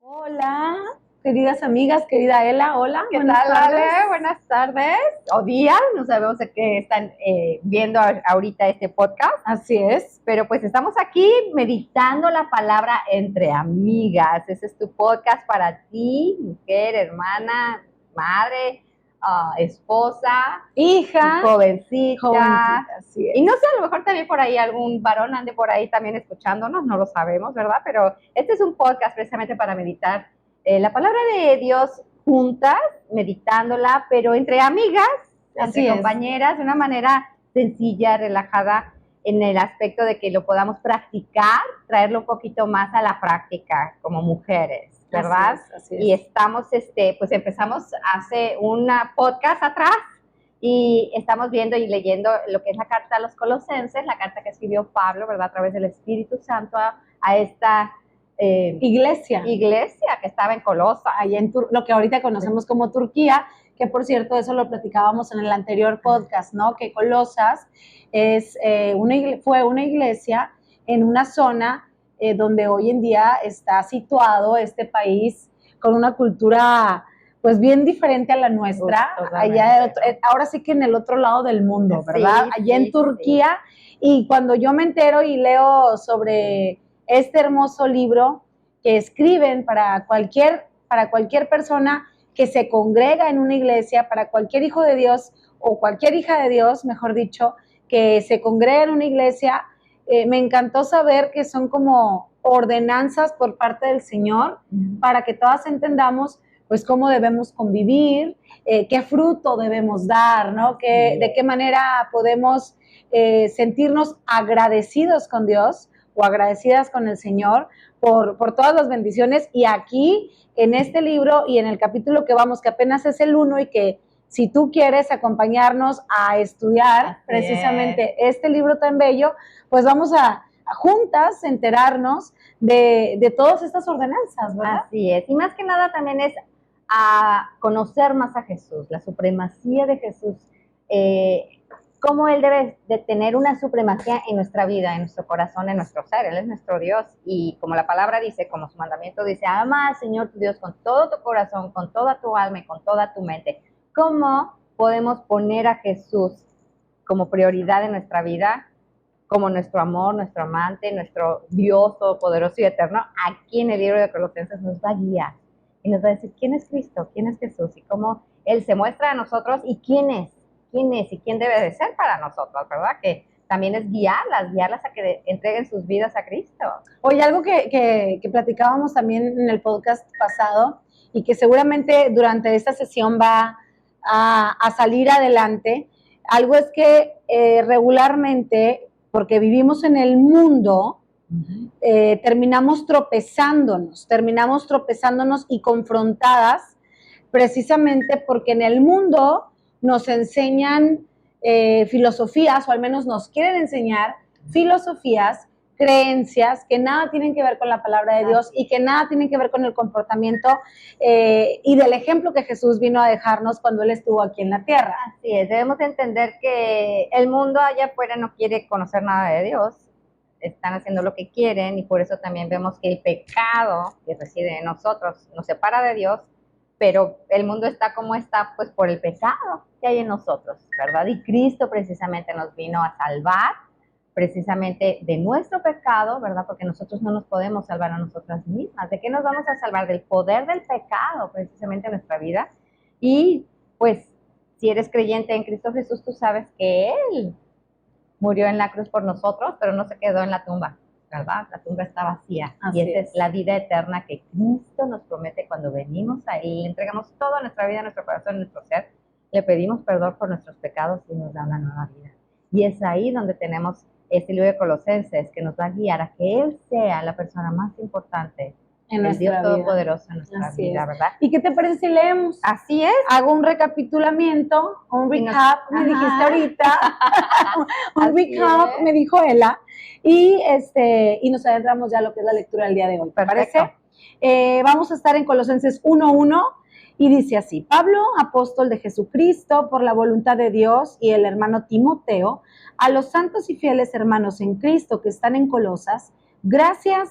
Hola, queridas amigas, querida Ela, hola. ¿Qué tal, Ale? Buenas tardes o días, no sabemos de qué están viendo ahorita este podcast. Así es. Pero pues estamos aquí meditando la palabra entre amigas. Ese es tu podcast para ti, mujer, hermana, madre, esposa, Hija, jovencita. así es. Y no sé, a lo mejor también por ahí algún varón ande por ahí también escuchándonos, no lo sabemos, ¿verdad? Pero este es un podcast precisamente para meditar la palabra de Dios juntas, meditándola, pero entre amigas, entre compañeras, de una manera sencilla, relajada, en el aspecto de que lo podamos practicar, traerlo un poquito más a la práctica como mujeres, ¿verdad? Así es. Y estamos, pues empezamos hace una podcast atrás y estamos viendo y leyendo lo que es la carta a los Colosenses, la carta que escribió Pablo, ¿verdad? A través del Espíritu Santo a esta iglesia que estaba en Colosa, allá en lo que ahorita conocemos como Turquía, que por cierto eso lo platicábamos en el anterior podcast, ¿no? Que Colosas fue una iglesia en una zona donde hoy en día está situado este país con una cultura pues bien diferente a la nuestra, ahora sí que en el otro lado del mundo, ¿verdad? Sí, allá en Turquía, sí. Y cuando yo me entero y leo sobre este hermoso libro que escriben para cualquier persona que se congrega en una iglesia, para cualquier hijo de Dios o cualquier hija de Dios, mejor dicho, que se congrega en una iglesia, me encantó saber que son como ordenanzas por parte del Señor para que todas entendamos pues cómo debemos convivir, qué fruto debemos dar, ¿no? De qué manera podemos sentirnos agradecidos con Dios o agradecidas con el Señor por todas las bendiciones. Y aquí, en este libro y en el capítulo que vamos, que apenas es el 1 y que si tú quieres acompañarnos a estudiar precisamente este libro tan bello, pues vamos a juntas enterarnos de todas estas ordenanzas, ¿verdad? Así es, y más que nada también es a conocer más a Jesús, la supremacía de Jesús, cómo Él debe de tener una supremacía en nuestra vida, en nuestro corazón, en nuestro ser. Él es nuestro Dios y como la palabra dice, como su mandamiento dice, ama al Señor tu Dios con todo tu corazón, con toda tu alma y con toda tu mente. ¿Cómo podemos poner a Jesús como prioridad en nuestra vida? Como nuestro amor, nuestro amante, nuestro Dios todopoderoso y eterno, aquí en el libro de Colosenses nos va a guiar y nos va a decir quién es Cristo, quién es Jesús y cómo Él se muestra a nosotros y quién es y quién debe de ser para nosotros, ¿verdad? Que también es guiarlas a que entreguen sus vidas a Cristo. Oye, algo que platicábamos también en el podcast pasado y que seguramente durante esta sesión va a salir adelante, algo es que regularmente, porque vivimos en el mundo, terminamos tropezándonos y confrontadas precisamente porque en el mundo nos enseñan filosofías, o al menos nos quieren enseñar filosofías, creencias que nada tienen que ver con la palabra de Dios y que nada tienen que ver con el comportamiento y del ejemplo que Jesús vino a dejarnos cuando Él estuvo aquí en la tierra. Así es, debemos entender que el mundo allá afuera no quiere conocer nada de Dios, están haciendo lo que quieren y por eso también vemos que el pecado que reside en nosotros nos separa de Dios, pero el mundo está como está pues por el pecado que hay en nosotros, ¿verdad? Y Cristo precisamente nos vino a salvar precisamente de nuestro pecado, ¿verdad? Porque nosotros no nos podemos salvar a nosotras mismas. ¿De qué nos vamos a salvar? Del poder del pecado precisamente en nuestra vida. Y pues si eres creyente en Cristo Jesús, tú sabes que Él murió en la cruz por nosotros, pero no se quedó en la tumba, ¿verdad? La tumba está vacía. Así y esa es la vida eterna que Cristo nos promete cuando venimos a Él. Le entregamos toda nuestra vida, nuestro corazón, nuestro ser. Le pedimos perdón por nuestros pecados y nos da una nueva vida. Y es ahí donde tenemos este libro de Colosenses que nos va a guiar a que Él sea la persona más importante en el Dios vida. Todopoderoso en nuestra Así vida, es. ¿verdad? ¿Y qué te parece si leemos? Así es. Hago un recapitulamiento, un recap, me dijiste ahorita, un recap, me dijo Ela, y nos adentramos ya a lo que es la lectura del día de hoy. ¿Te parece? Vamos a estar en Colosenses 1:1 y dice así: Pablo, apóstol de Jesucristo, por la voluntad de Dios, y el hermano Timoteo, a los santos y fieles hermanos en Cristo que están en Colosas, gracia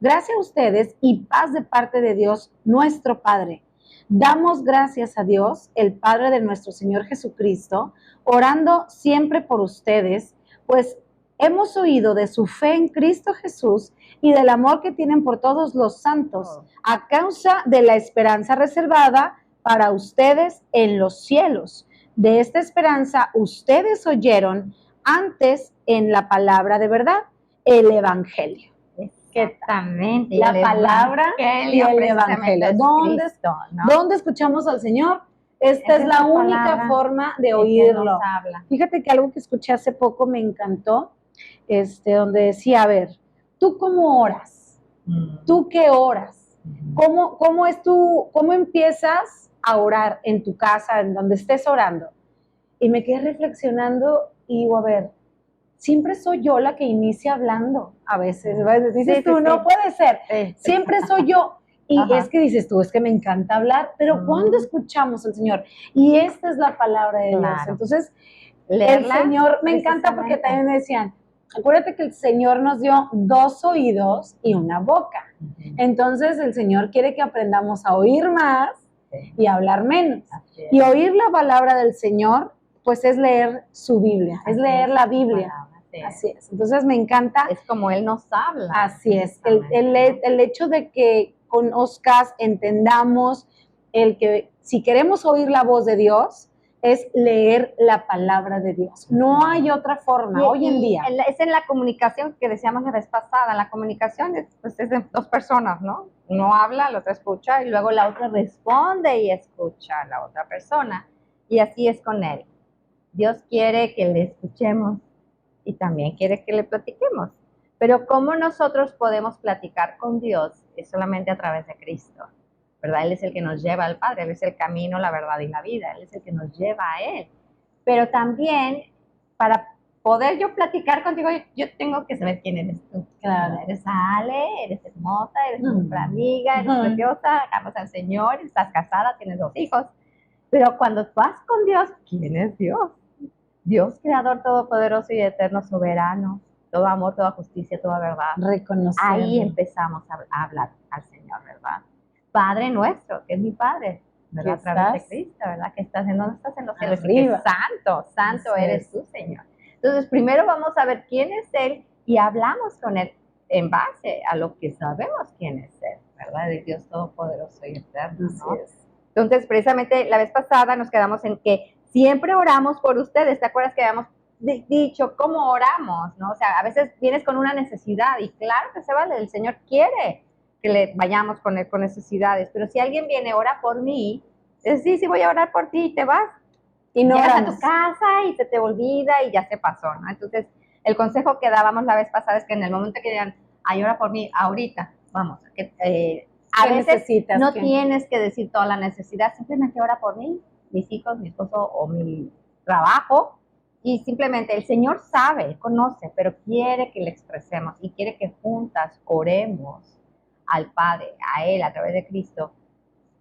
Gracias a ustedes y paz de parte de Dios, nuestro Padre. Damos gracias a Dios, el Padre de nuestro Señor Jesucristo, orando siempre por ustedes, pues hemos oído de su fe en Cristo Jesús y del amor que tienen por todos los santos, a causa de la esperanza reservada para ustedes en los cielos. De esta esperanza ustedes oyeron antes en la palabra de verdad, el Evangelio. Exactamente. La palabra y el Evangelio. ¿Dónde escuchamos al Señor? Esta es la única forma de oírlo. Fíjate que algo que escuché hace poco me encantó, donde decía, a ver, ¿tú cómo oras? ¿Tú qué oras? ¿Cómo empiezas a orar en tu casa, en donde estés orando? Y me quedé reflexionando y digo, a ver, siempre soy yo la que inicia hablando. A veces dices tú, no puede ser. Siempre soy yo. Y es que dices tú, es que me encanta hablar, pero ¿cuándo escuchamos al Señor? Y esta es la palabra de Dios. Entonces, el Señor me encanta porque también me decían, acuérdate que el Señor nos dio 2 oídos y una boca. Entonces, el Señor quiere que aprendamos a oír más y a hablar menos. Y oír la palabra del Señor, pues es leer su Biblia, es leer la Biblia. Así es. Entonces me encanta. Es como Él nos habla. Así es. El hecho de que conozcas, entendamos, el que si queremos oír la voz de Dios, es leer la palabra de Dios. No hay otra forma hoy en día. Es en la comunicación que decíamos la vez pasada. La comunicación es de 2 personas, ¿no? Uno habla, la otra escucha y luego la otra responde y escucha a la otra persona. Y así es con Él. Dios quiere que le escuchemos y también quiere que le platiquemos. Pero ¿cómo nosotros podemos platicar con Dios? Es solamente a través de Cristo, ¿verdad? Él es el que nos lleva al Padre, Él es el camino, la verdad y la vida, Él es el que nos lleva a Él. Pero también, para poder yo platicar contigo, yo tengo que saber quién eres tú. Claro. Eres Ale, eres hermosa, eres nuestra amiga, eres preciosa, amas al Señor, estás casada, tienes 2 hijos. Pero cuando vas con Dios, ¿quién es Dios? Dios creador todopoderoso y eterno, soberano, todo amor, toda justicia, toda verdad. Reconocer. Ahí empezamos a hablar al Señor, ¿verdad? Padre nuestro, que es mi Padre, ¿verdad? A través de Cristo, ¿verdad? Que estás en donde estás en los cielos. Arriba. Santo eres tú, Señor. Entonces, primero vamos a ver quién es Él y hablamos con Él en base a lo que sabemos quién es Él, ¿verdad? De Dios todopoderoso y eterno, ¿no? Así es. Entonces, precisamente la vez pasada nos quedamos en que siempre oramos por ustedes. ¿Te acuerdas que habíamos dicho cómo oramos, ¿no? O sea, a veces vienes con una necesidad y claro que se vale, el Señor quiere que le vayamos con Él con necesidades, pero si alguien viene, ora por mí, es sí, voy a orar por ti y te vas. Y no llegas a tu casa y se te olvida y ya se pasó, ¿no? Entonces, el consejo que dábamos la vez pasada es que en el momento que digan, ay, ora por mí, ahorita, vamos, a veces no tienes que decir toda la necesidad, simplemente ora por mí, mis hijos, mi esposo o mi trabajo, y simplemente el Señor sabe, conoce, pero quiere que le expresemos y quiere que juntas oremos al Padre, a Él, a través de Cristo.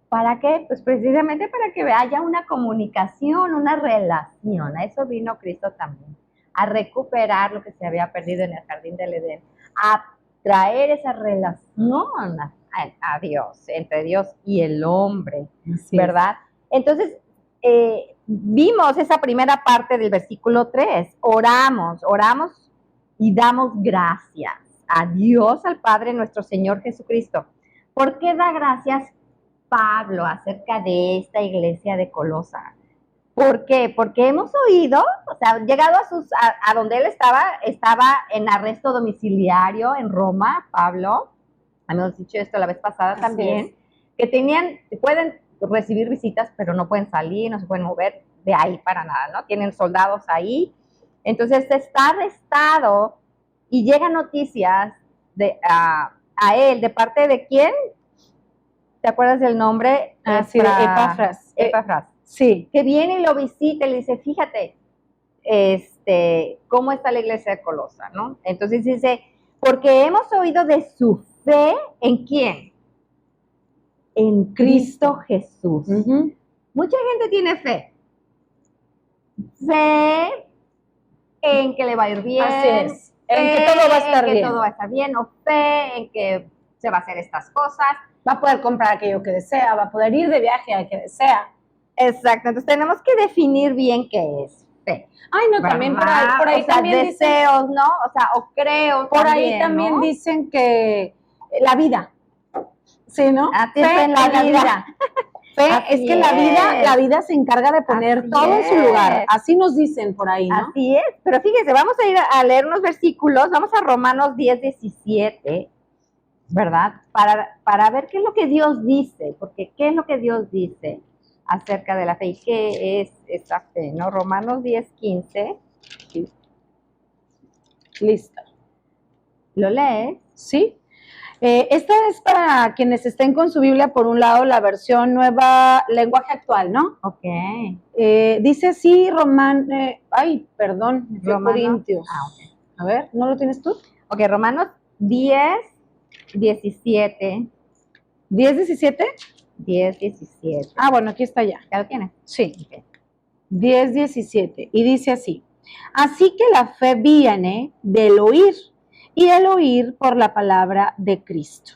¿Para qué? Pues precisamente para que haya una comunicación, una relación. A eso vino Cristo también, a recuperar lo que se había perdido en el jardín del Edén, a traer esa relación a Dios, entre Dios y el hombre, ¿verdad? Entonces, vimos esa primera parte del versículo 3, oramos y damos gracias a Dios, al Padre, nuestro Señor Jesucristo. ¿Por qué da gracias Pablo acerca de esta iglesia de Colosa? ¿Por qué? Porque hemos oído, o sea, llegado a donde él estaba en arresto domiciliario en Roma, Pablo, hemos dicho esto la vez pasada también, que pueden recibir visitas, pero no pueden salir, no se pueden mover de ahí para nada, ¿no? Tienen soldados ahí. Entonces está arrestado y llegan noticias a él, ¿de parte de quién? ¿Te acuerdas del nombre? Sí, de Epafras. Epafras. Sí. Que viene y lo visita y le dice, fíjate, cómo está la iglesia de Colosa, ¿no? Entonces dice, porque hemos oído de su fe, ¿en quién? En Cristo Jesús. Mucha gente tiene fe. Fe en que le va a ir bien. Así es. En que todo va a estar bien. Todo va a estar bien. O fe en que se va a hacer estas cosas. Va a poder comprar aquello que desea, va a poder ir de viaje al que desea. Exacto, entonces tenemos que definir bien qué es fe. Ay, no, también por ahí o sea, también deseos, ¿no? O sea, o creo por también, ahí también ¿no? dicen que la vida, ¿sí, no? Fe en la vida. Fe Así es que la vida se encarga de poner Así todo en su es. lugar. Así nos dicen por ahí, ¿no? Así es, pero fíjense, vamos a ir a leer unos versículos, vamos a Romanos 10, 17, ¿verdad? Para ver qué es lo que Dios dice, porque qué es lo que Dios dice acerca de la fe y qué es esa fe, ¿no? Romanos 10, 15. Listo. ¿Lo lees? ¿Sí? Esta es para quienes estén con su Biblia, por un lado, la versión nueva lenguaje actual, ¿no? Ok. Dice así, Corintios. Ok. A ver, ¿no lo tienes tú? Ok, Romanos 10, 17. ¿10, 17? 10, 17. Ah, bueno, aquí está ya. ¿Ya lo tienes? Sí. Okay. 10, 17. Y dice así. Así que la fe viene del oír, y el oír por la palabra de Cristo.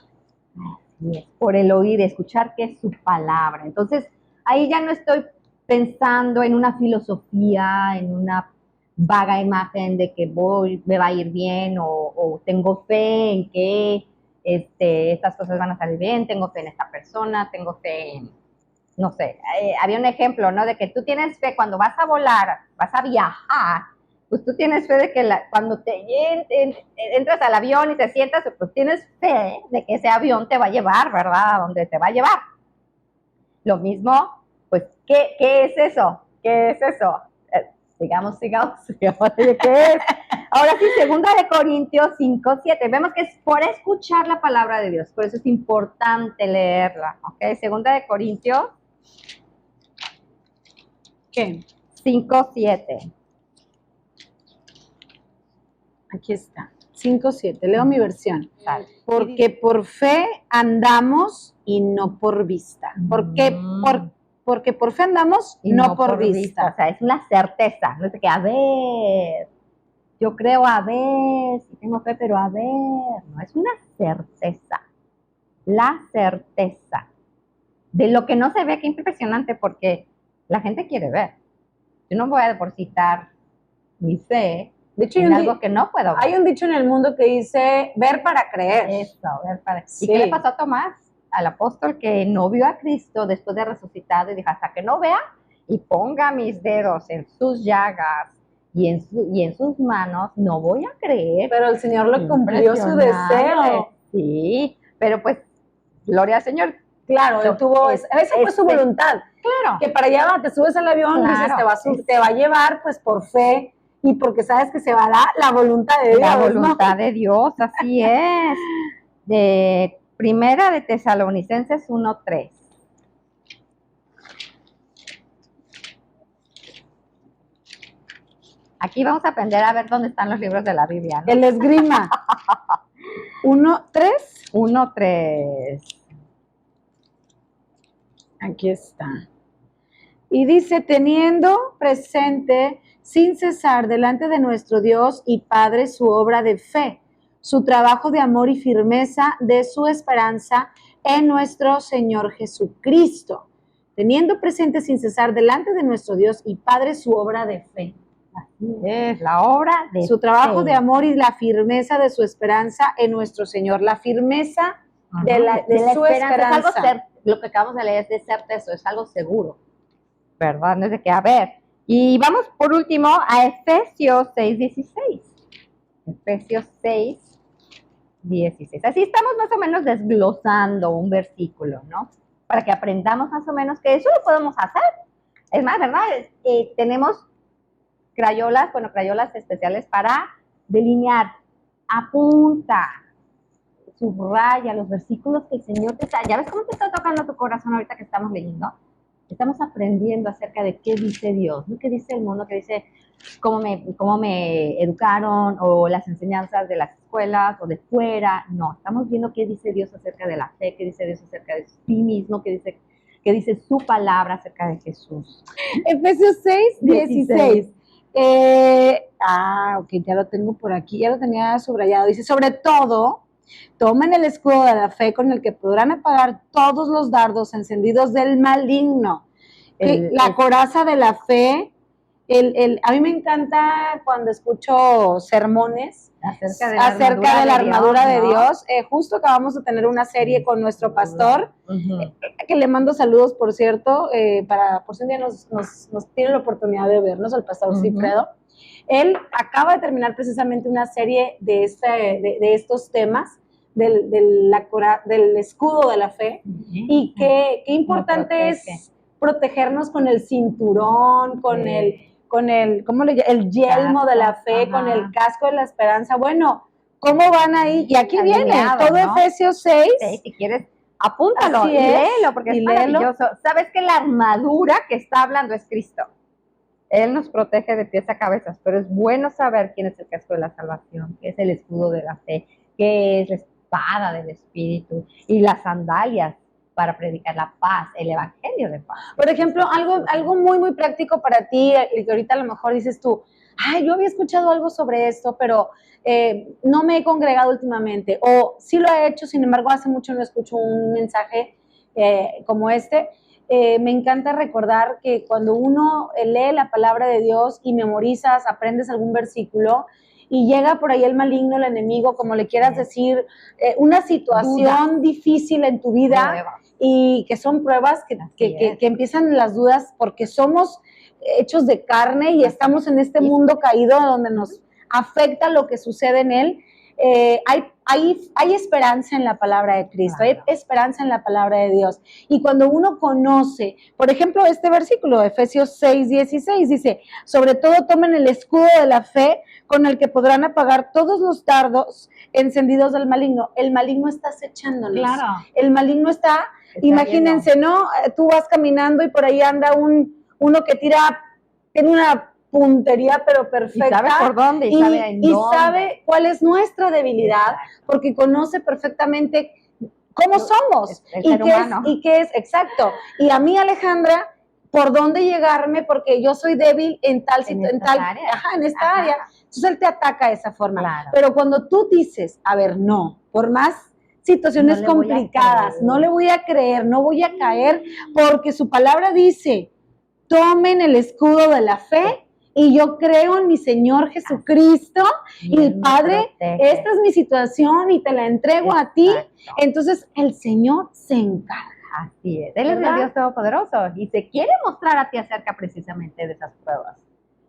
Así es, por el oír, escuchar que es su palabra. Entonces, ahí ya no estoy pensando en una filosofía, en una vaga imagen de que me va a ir bien o tengo fe en que estas cosas van a salir bien, tengo fe en esta persona, tengo fe en, no sé, había un ejemplo, ¿no? De que tú tienes fe cuando vas a volar, vas a viajar, pues tú tienes fe de que cuando entras al avión y te sientas, pues tienes fe de que ese avión te va a llevar, ¿verdad? A donde te va a llevar. Lo mismo, pues, ¿qué es eso? ¿Qué es eso? Sigamos. ¿Qué es? Ahora sí, 2 Corintios 5, 7. Vemos que es por escuchar la palabra de Dios, por eso es importante leerla, ¿ok? 2 Corintios. ¿Qué? 5, 7. Aquí está. 5, 7. Leo mi versión. Vale. Porque por fe andamos y no por vista. Porque por fe andamos y no por vista. O sea, es una certeza. No es que, a ver, yo creo a ver, si tengo fe, pero a ver. No, es una certeza. La certeza. De lo que no se ve, qué impresionante, porque la gente quiere ver. Yo no voy a depositar mi fe de hecho, en algo que no puedo ver. Hay un dicho en el mundo que dice, ver para creer. Eso, ver para creer. Sí. ¿Y qué le pasó a Tomás? Al apóstol que no vio a Cristo después de resucitado y dijo, hasta que no vea y ponga mis dedos en sus llagas y en sus manos, no voy a creer. Pero el Señor lo cumplió su deseo. Sí, pero pues, gloria al Señor. Claro, él tuvo, esa fue su voluntad. Claro. Que para allá te subes al avión, claro, dices, te va a llevar pues por fe y porque sabes que se va a dar la voluntad de Dios. La voluntad de Dios, así es. De Primera de Tesalonicenses 1:3. Aquí vamos a aprender a ver dónde están los libros de la Biblia, ¿no? El esgrima. 1:3. 1:3. Aquí está. Y dice, teniendo presente sin cesar delante de nuestro Dios y Padre su obra de fe, su trabajo de amor y firmeza de su esperanza en nuestro Señor Jesucristo. Teniendo presente sin cesar delante de nuestro Dios y Padre su obra de fe. Así es, la obra de su trabajo fe. de amor y la firmeza de su esperanza en nuestro Señor. La firmeza de su esperanza. Es algo lo que acabamos de leer es de certeza, es algo seguro, ¿verdad? No es de que, a ver. Y vamos por último a Efesios 6:16. Efesios 6:16. Así estamos más o menos desglosando un versículo, ¿no? Para que aprendamos más o menos que eso lo podemos hacer. Es más, ¿verdad? Tenemos crayolas especiales para delinear. Apunta, subraya los versículos que el Señor te está. ¿Ya ves cómo te está tocando tu corazón ahorita que estamos leyendo? Estamos aprendiendo acerca de qué dice Dios, no qué dice el mundo, qué dice cómo me educaron o las enseñanzas de las escuelas o de fuera. No, estamos viendo qué dice Dios acerca de la fe, qué dice Dios acerca de sí mismo, qué dice su palabra acerca de Jesús. Efesios 6:16. Ok, ya lo tengo por aquí, ya lo tenía subrayado. Dice, sobre todo, Tomen el escudo de la fe con el que podrán apagar todos los dardos encendidos del maligno. La coraza de la fe. A mí me encanta cuando escucho sermones acerca de la armadura de Dios. Justo acabamos de tener una serie con nuestro pastor, que le mando saludos, por cierto, por si un día nos tiene la oportunidad de vernos, el pastor Cifredo. Él acaba de terminar precisamente una serie de estos temas del escudo de la fe, y qué importante es protegernos con el cinturón, con el yelmo de la fe, con el casco de la esperanza. Bueno, ¿cómo van ahí? Y aquí viene todo, ¿no? Efesios 6. Sí, si quieres, apúntalo y léelo, porque es maravilloso. Sabes que la armadura que está hablando es Cristo. Él nos protege de pies a cabezas, pero es bueno saber quién es el casco de la salvación, qué es el escudo de la fe, qué es la espada del Espíritu y las sandalias para predicar la paz, el evangelio de paz. Por ejemplo, algo muy, muy práctico para ti, que ahorita a lo mejor dices tú, ay, yo había escuchado algo sobre esto, pero no me he congregado últimamente, o sí lo he hecho, sin embargo, hace mucho no escucho un mensaje como este. Me encanta recordar que cuando uno lee la palabra de Dios y memorizas, aprendes algún versículo, y llega por ahí el maligno, el enemigo, como le quieras decir, una situación difícil en tu vida, y que son pruebas que empiezan las dudas, porque somos hechos de carne y estamos en este mundo caído donde nos afecta lo que sucede en él. Hay esperanza en la palabra de Cristo, hay esperanza en la palabra de Dios. Y cuando uno conoce, por ejemplo, este versículo, Efesios 6:16, dice, sobre todo tomen el escudo de la fe con el que podrán apagar todos los dardos encendidos del maligno. El maligno está acechándonos. Claro. El maligno está imagínense, ¿no? Tú vas caminando y por ahí anda uno que tiene una puntería pero perfecta. Y sabe por dónde, y sabe cuál es nuestra debilidad, porque conoce perfectamente cómo somos. Y qué es, exacto. Y a mí, Alejandra, por dónde llegarme, porque yo soy débil en esta área. Entonces él te ataca de esa forma. Claro. Pero cuando tú dices, a ver, no, por más situaciones complicadas, no le voy a creer, no voy a caer, porque su palabra dice, tomen el escudo de la fe, y yo creo en mi Señor Jesucristo, y Padre, esta es mi situación y te la entrego a ti. Entonces el Señor se encarga. Así es, Él es el Dios Todopoderoso y se quiere mostrar a ti acerca precisamente de esas pruebas.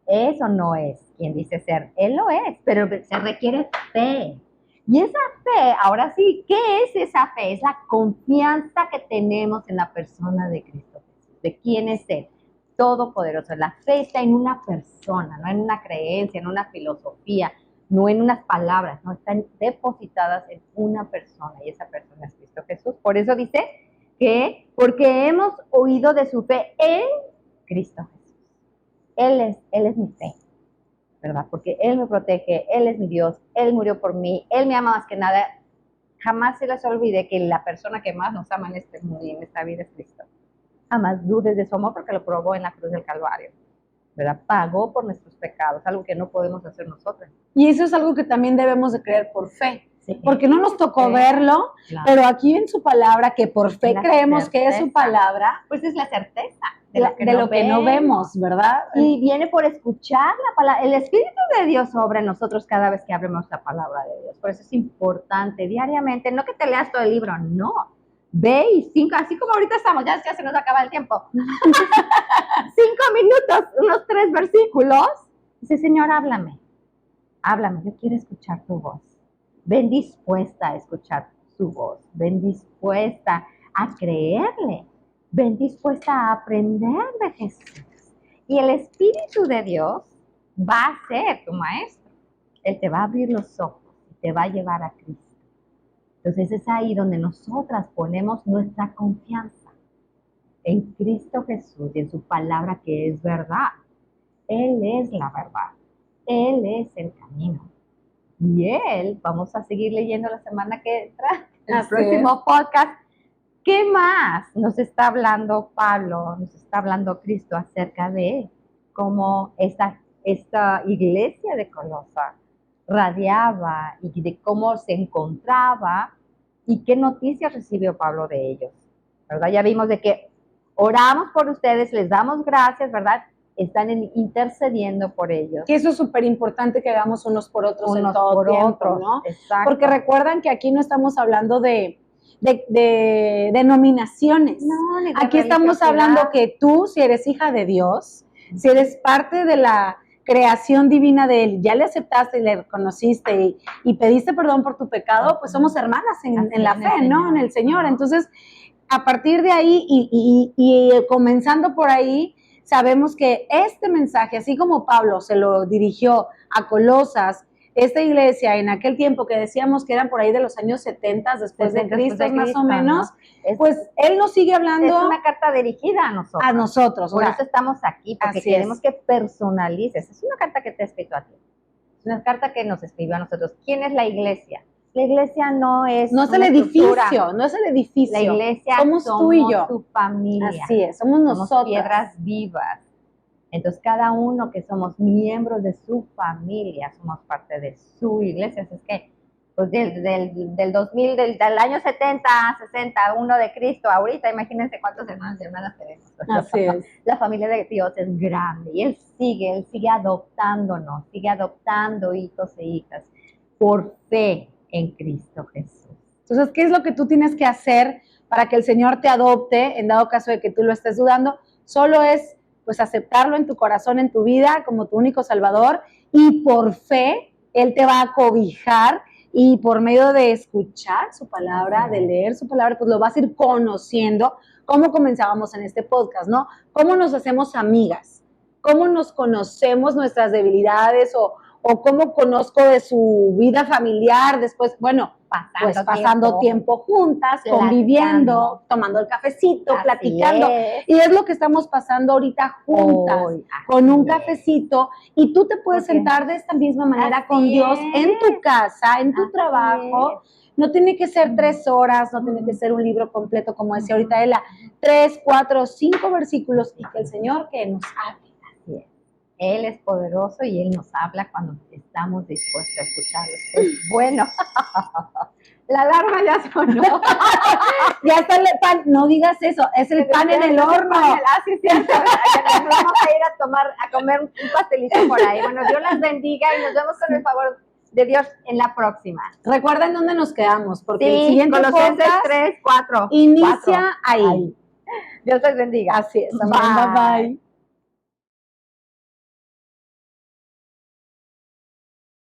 Eso no es quien dice ser, Él lo es, pero se requiere fe. Y esa fe, ahora sí, ¿qué es esa fe? Es la confianza que tenemos en la persona de Cristo Jesús, de quién es Él, todopoderoso. La fe está en una persona, no en una creencia, en una filosofía, no en unas palabras, no, están depositadas en una persona, y esa persona es Cristo Jesús. Por eso dice que, porque hemos oído de su fe en Cristo Jesús. Él es mi fe, ¿verdad? Porque Él me protege, Él es mi Dios, Él murió por mí, Él me ama más que nada. Jamás se les olvide que la persona que más nos ama en este mundo y en esta vida es Cristo. Jamás dudes de su amor, porque lo probó en la cruz del Calvario, ¿verdad? Pagó por nuestros pecados, algo que no podemos hacer nosotros. Y eso es algo que también debemos de creer por fe. Sí, porque no nos tocó verlo, claro, pero aquí en su palabra, que por fe creemos certeza, que es su palabra, pues es la certeza de lo que no vemos, ¿verdad? Y viene por escuchar la palabra. El Espíritu de Dios obra en nosotros cada vez que abrimos la palabra de Dios. Por eso es importante diariamente, no que te leas todo el libro, no. Ve y así como ahorita estamos, ya se nos acaba el tiempo. 5 minutos, unos 3 versículos. Dice, Señor, háblame, yo quiero escuchar tu voz. Ven dispuesta a escuchar su voz, ven dispuesta a creerle, ven dispuesta a aprender de Jesús. Y el Espíritu de Dios va a ser tu maestro. Él te va a abrir los ojos y te va a llevar a Cristo. Entonces es ahí donde nosotras ponemos nuestra confianza en Cristo Jesús y en su palabra, que es verdad. Él es la verdad, Él es el camino. Y Él, vamos a seguir leyendo la semana que entra, en el próximo podcast. ¿Qué más nos está hablando Pablo, nos está hablando Cristo acerca de cómo esta iglesia de Colosa radiaba y de cómo se encontraba y qué noticias recibió Pablo de ellos, ¿verdad? Ya vimos de que oramos por ustedes, les damos gracias, ¿verdad? Están intercediendo por ellos. Que eso es súper importante que hagamos unos por otros Unos en todo por tiempo, otros, ¿no? exacto. Porque recuerdan que aquí no estamos hablando de denominaciones. No, ni de aquí estamos religiosidad. hablando que tú, si eres hija de Dios, si eres parte de la creación divina de Él, ya le aceptaste y le reconociste y pediste perdón por tu pecado, pues somos hermanas en la fe, ¿no? En el Señor. Entonces, a partir de ahí y comenzando por ahí, sabemos que este mensaje, así como Pablo se lo dirigió a Colosas, esta iglesia en aquel tiempo que decíamos que eran por ahí de los años 70 después de Cristo, más o menos, ¿no? Pues él nos sigue hablando. Es una carta dirigida a nosotros. A nosotros. Por eso estamos aquí, porque queremos que personalices. Es una carta que te ha escrito a ti. Es una carta que nos escribió a nosotros. ¿Quién es la iglesia? La iglesia no es el edificio, no es el edificio. La iglesia somos tú y yo. Tu familia. Así es, somos nosotros. Piedras vivas. Entonces, cada uno que somos miembros de su familia, somos parte de su iglesia. Así es que, pues del 2000, del año 70, 60, uno de Cristo, ahorita, imagínense cuántos hermanos y hermanas tenemos. Así es. La familia de Dios es grande y Él sigue adoptándonos, sigue adoptando hijos e hijas por fe en Cristo Jesús. Entonces, ¿qué es lo que tú tienes que hacer para que el Señor te adopte, en dado caso de que tú lo estés dudando? Solo es, pues, aceptarlo en tu corazón, en tu vida, como tu único Salvador, y por fe, Él te va a cobijar, y por medio de escuchar su palabra, de leer su palabra, pues lo vas a ir conociendo, como comenzábamos en este podcast, ¿no? ¿Cómo nos hacemos amigas? ¿Cómo nos conocemos nuestras debilidades o cómo conozco de su vida familiar después? Bueno, pasando tiempo juntas, conviviendo, tomando el cafecito, platicando. Y es lo que estamos pasando ahorita juntas, con un cafecito. Y tú te puedes sentar de esta misma manera con Dios en tu casa, en tu trabajo. No tiene que ser 3 horas, no tiene que ser un libro completo, como decía ahorita Ela, 3, 4, 5 versículos, y que el Señor que nos hable. Él es poderoso y Él nos habla cuando estamos dispuestos a escucharlo. Pues bueno, la alarma ya sonó. Ya está el pan, no digas eso, es el pan en el horno. Sí, cierto. Vamos a ir a comer un pastelito por ahí. Bueno, Dios las bendiga y nos vemos con el favor de Dios en la próxima. Recuerden dónde nos quedamos, porque el siguiente Colosenses 3, 4. Inicia ahí. Dios les bendiga. Así es. Bye. Bye.